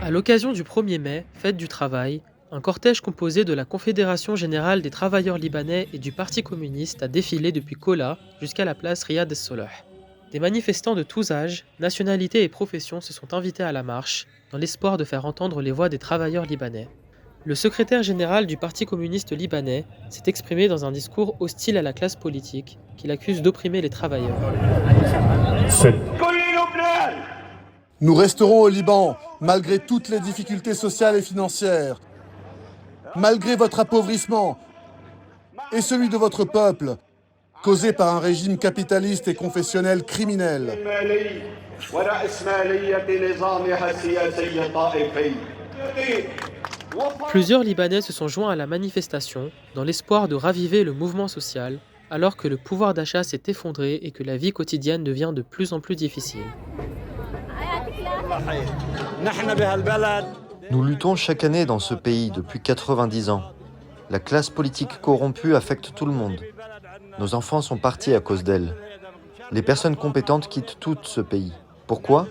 À l'occasion du 1er mai, fête du travail, un cortège composé de la Confédération générale des travailleurs libanais et du Parti communiste a défilé depuis Kola jusqu'à la place Riyad es-Solah. Des manifestants de tous âges, nationalités et professions se sont invités à la marche, dans l'espoir de faire entendre les voix des travailleurs libanais. Le secrétaire général du Parti communiste libanais s'est exprimé dans un discours hostile à la classe politique, qu'il accuse d'opprimer les travailleurs. Nous resterons au Liban, malgré toutes les difficultés sociales et financières, malgré votre appauvrissement et celui de votre peuple, causé par un régime capitaliste et confessionnel criminel. Plusieurs Libanais se sont joints à la manifestation dans l'espoir de raviver le mouvement social, alors que le pouvoir d'achat s'est effondré et que la vie quotidienne devient de plus en plus difficile. Nous luttons chaque année dans ce pays depuis 90 ans. La classe politique corrompue affecte tout le monde. Nos enfants sont partis à cause d'elle. Les personnes compétentes quittent tout ce pays. Pourquoi ?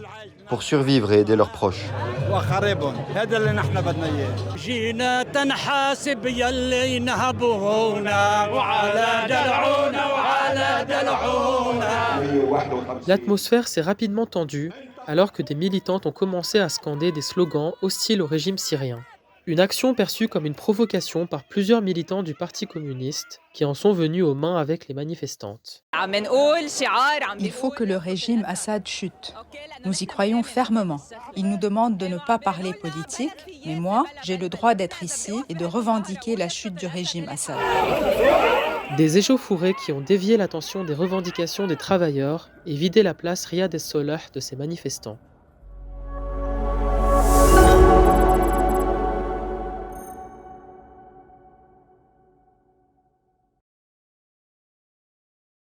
Pour survivre et aider leurs proches. L'atmosphère s'est rapidement tendue alors que des militantes ont commencé à scander des slogans hostiles au régime syrien. Une action perçue comme une provocation par plusieurs militants du Parti communiste qui en sont venus aux mains avec les manifestantes. Il faut que le régime Assad chute. Nous y croyons fermement. Il nous demande de ne pas parler politique, mais moi, j'ai le droit d'être ici et de revendiquer la chute du régime Assad. Des échauffourées qui ont dévié l'attention des revendications des travailleurs et vidé la place Riyad es-Solah de ces manifestants.